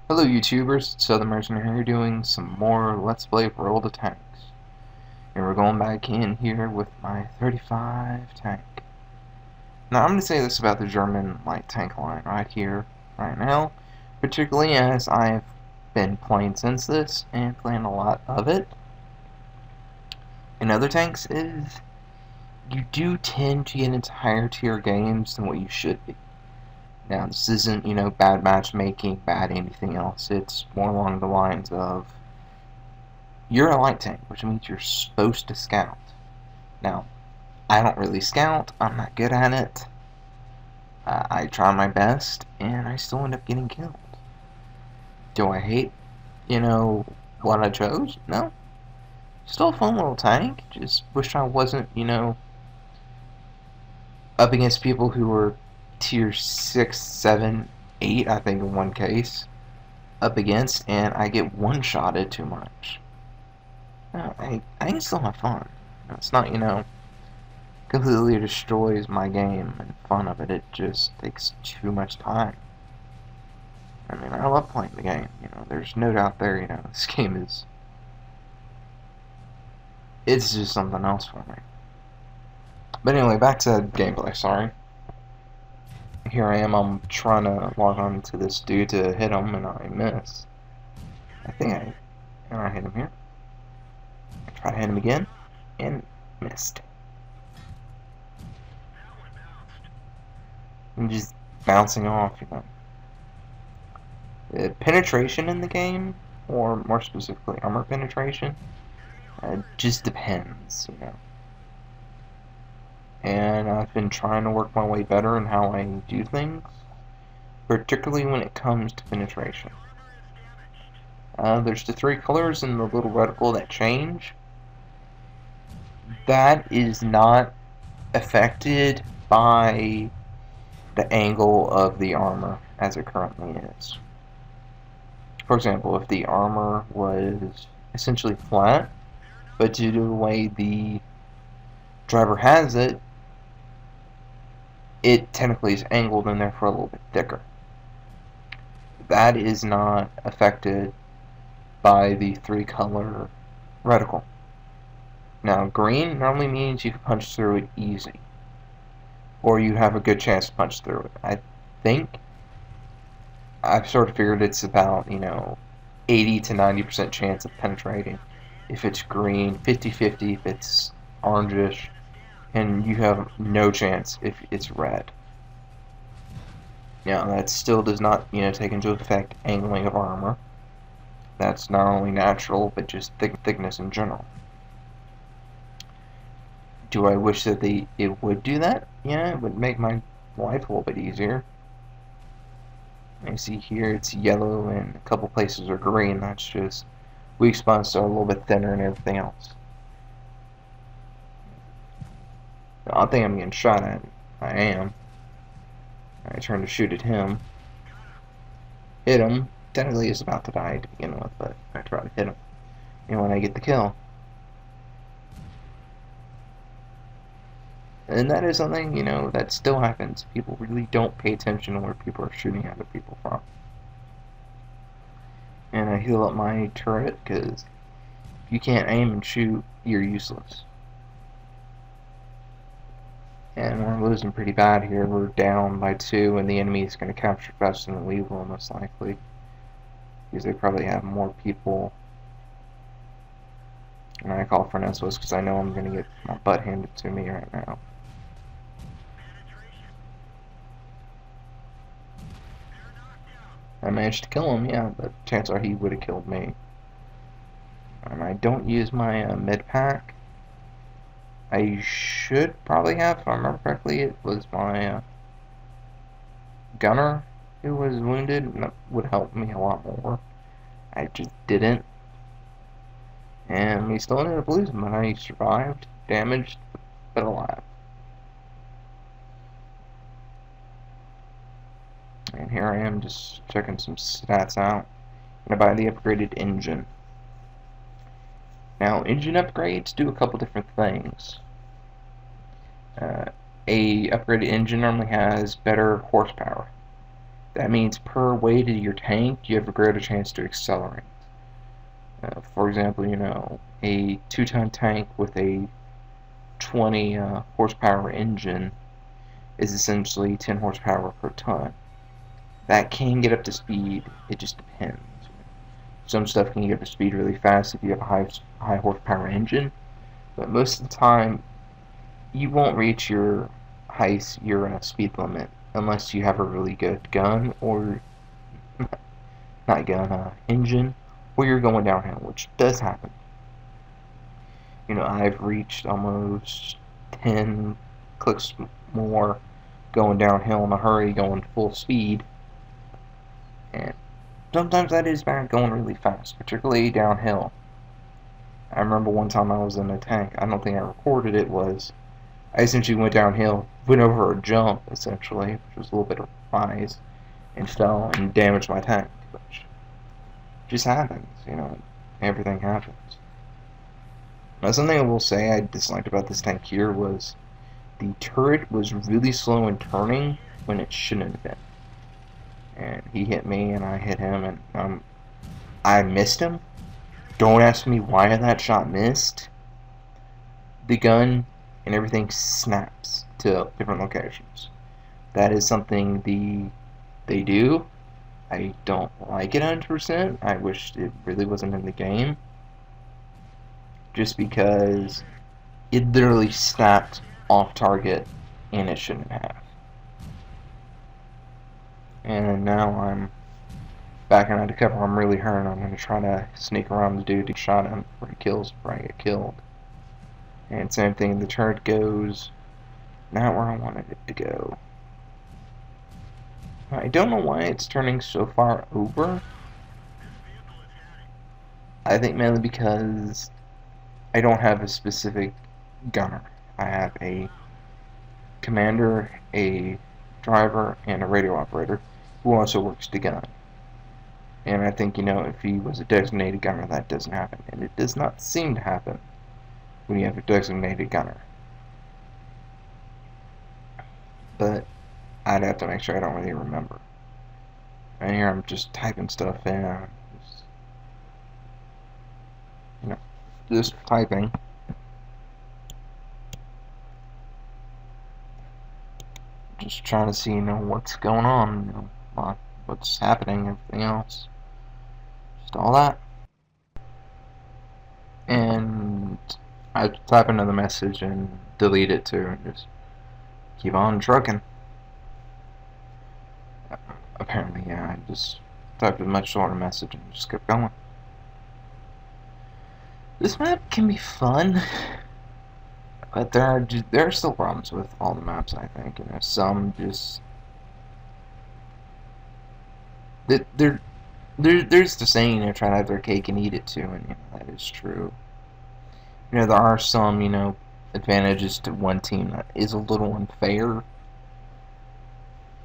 Hello YouTubers, it's Southern Mercenary here doing some more Let's Play World of Tanks. And we're going back in here with my 35 tank. Now I'm going to say this about the German light tank line right here, right now. Particularly as I've been playing since this, and playing a lot of it. In other tanks is, you do tend to get into higher tier games than what you should be. Now, this isn't, bad matchmaking, bad anything else. It's more along the lines of, you're a light tank, which means you're supposed to scout. Now, I don't really scout. I'm not good at it. I try my best, and I still end up getting killed. Do I hate, what I chose? No. Still a fun little tank. Just wish I wasn't, up against people who were tier 6, 7, 8, I think in one case, up against, and I get one-shotted too much. No, I can still have fun. It's not, completely destroys my game and fun of it. It just takes too much time. I mean, I love playing the game. There's no doubt there. This game is, it's just something else for me. But anyway, back to gameplay. Sorry. Here I am. I'm trying to log on to this dude to hit him, and I miss. I hit him here. I try to hit him again, and missed. I'm just bouncing off, The penetration in the game, or more specifically armor penetration, just depends, And I've been trying to work my way better in how I do things, particularly when it comes to penetration. There's the 3 colors in the little reticle that change. That is not affected by the angle of the armor as it currently is. For example, if the armor was essentially flat, but due to the way the driver has it, it technically is angled and therefore a little bit thicker. That is not affected by the 3-color reticle. Now, green normally means you can punch through it easy, or you have a good chance to punch through it. I think I've sort of figured it's about, 80 to 90% chance of penetrating if it's green, 50-50 if it's orangish, and you have no chance if it's red. Now, that still does not, take into effect angling of armor. That's not only natural, but just thickness in general. Do I wish that it would do that? Yeah, it would make my life a little bit easier. You see here it's yellow and a couple places are green. That's just weak spots are a little bit thinner and everything else. I think I'm getting shot at. I am. I turn to shoot at him. Hit him. Technically he's about to die to begin with, but I try to hit him. When I get the kill. And that is something, that still happens. People really don't pay attention to where people are shooting other people from. And I heal up my turret, because if you can't aim and shoot, you're useless. And we're losing pretty bad here. We're down by 2, and the enemy is going to capture faster than we will, most likely. Because they probably have more people. And I call for Nessos because I know I'm going to get my butt handed to me right now. I managed to kill him, yeah, but chances are he would have killed me. And I don't use my mid pack. I should probably have, if I remember correctly, it was my gunner who was wounded, and that would help me a lot more. I just didn't. And we still ended up losing, but I survived, damaged, but alive. And here I am just checking some stats out. I'm going to buy the upgraded engine. Now, engine upgrades do a couple different things. A upgraded engine normally has better horsepower. That means per weight of your tank, you have a greater chance to accelerate. For example, a 2-ton tank with a 20 horsepower engine is essentially 10 horsepower per ton. That can get up to speed, it just depends. Some stuff can get up to speed really fast if you have a high horsepower engine, but most of the time you won't reach your speed limit unless you have a really good gun, or not gun, engine, or you're going downhill, which does happen. I've reached almost 10 clicks more going downhill in a hurry, going full speed, and sometimes that is bad going really fast, particularly downhill. I remember one time I was in a tank, I don't think I recorded it, I essentially went downhill, went over a jump, essentially, which was a little bit of rise, and fell and damaged my tank, which just happens, everything happens. Now, something I will say I disliked about this tank here was the turret was really slow in turning when it shouldn't have been. And he hit me and I hit him, and I missed him. Don't ask me why that shot missed. The gun and everything snaps to different locations. That is something they do. I don't like it 100%. I wish it really wasn't in the game. Just because it literally snapped off target and it shouldn't have. And now I'm backing out of cover. I'm really hurt. I'm going to try to sneak around the dude to shot him before I get killed. And same thing, the turret goes not where I wanted it to go. I don't know why it's turning so far over. I think mainly because I don't have a specific gunner. I have a commander, a driver, and a radio operator who also works the gun. And I think, if he was a designated gunner, that doesn't happen. And it does not seem to happen when you have a designated gunner. But I'd have to make sure. I don't really remember. And here I'm just typing stuff in. Just typing. Just trying to see, what's going on, what's happening, everything else. Just all that. And I type another message and delete it too, and just keep on trucking. Apparently, yeah, I just typed a much shorter message and just kept going. This map can be fun, but there are still problems with all the maps, I think. Some just there's the saying, try to have their cake and eat it too, and that is true. There are some advantages to one team that is a little unfair,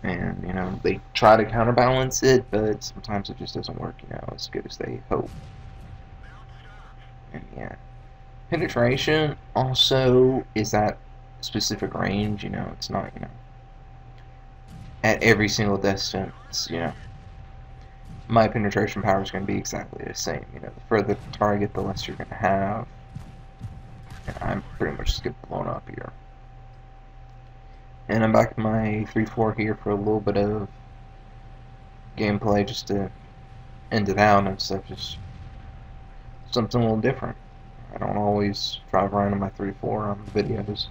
and they try to counterbalance it, but sometimes it just doesn't work as good as they hope. And yeah, penetration also is at specific range. It's not at every single distance. My penetration power is going to be exactly the same. The further the target, the less you're going to have. And I'm pretty much just getting blown up here. And I'm back to my 3-4 here for a little bit of gameplay, just to end it out and stuff. Just something a little different. I don't always drive around in my 3-4 on videos.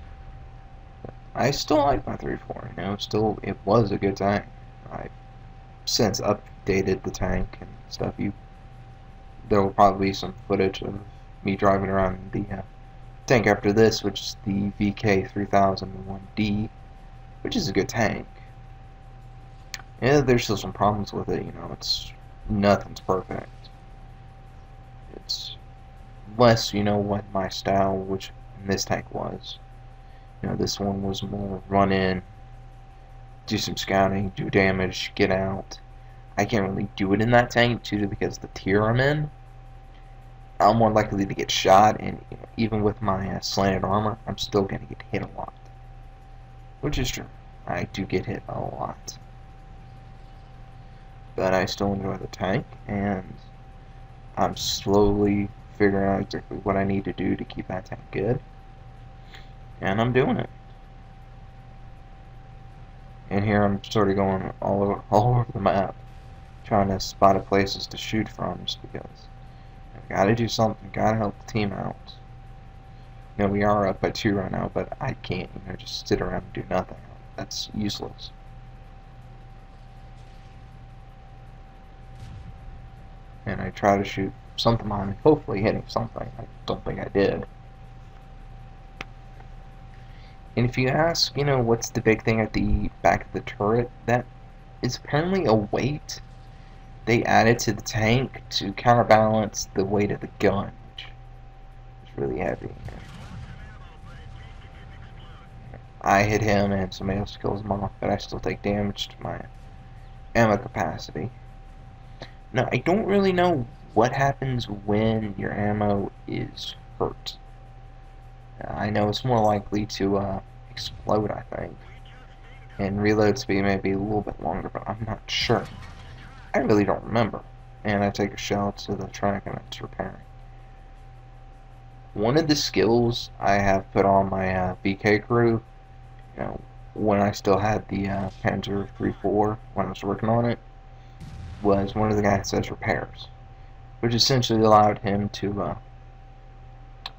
But I still like my 3-4. It was a good tank. I've since updated the tank and stuff. There will probably be some footage of me driving around the tank after this, which is the VK3001D, which is a good tank. Yeah, there's still some problems with it. Nothing's perfect. It's less, what my style, which in this tank was. This one was more run in, do some scouting, do damage, get out. I can't really do it in that tank too, because the tier I'm in, I'm more likely to get shot, and even with my slanted armor, I'm still going to get hit a lot. Which is true. I do get hit a lot. but I still enjoy the tank, and I'm slowly figuring out exactly what I need to do to keep that tank good, and I'm doing it. And here I'm sort of going all over the map, trying to spot places to shoot from, just because I gotta do something, gotta help the team out. You know, we are up by 2 right now, but I can't, just sit around and do nothing. That's useless. And I try to shoot something behind me, hopefully hitting something. I don't think I did. And if you ask, what's the big thing at the back of the turret, that is apparently a weight they added to the tank to counterbalance the weight of the gun, which is really heavy. I hit him and somebody else kills him off, but I still take damage to my ammo capacity. Now, I don't really know what happens when your ammo is hurt. I know it's more likely to explode, I think. And reload speed may be a little bit longer, but I'm not sure. I really don't remember. And I take a shell to the track and it's repairing. One of the skills I have put on my BK crew, when I still had the Panzer 3-4 when I was working on it, was one of the guys that says repairs, which essentially allowed him to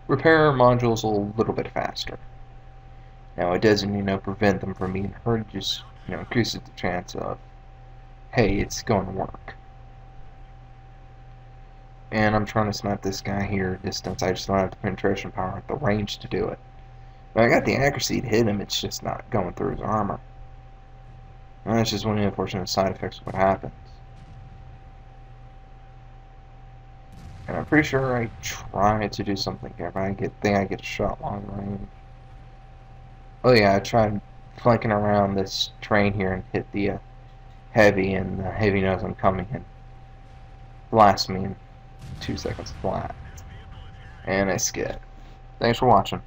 repair modules a little bit faster. Now it doesn't, prevent them from being hurt, it just, increases the chance of, hey, it's going to work. And I'm trying to snipe this guy here at distance. I just don't have the penetration power at the range to do it. But I got the accuracy to hit him, it's just not going through his armor. And that's just one of the unfortunate side effects of what happens. And I'm pretty sure I tried to do something here, but I think I get a shot long range. Oh yeah, I tried flanking around this train here and hit the heavy, and the heavy knows I'm coming and blast me in 2 seconds flat. And I skid. Thanks for watching.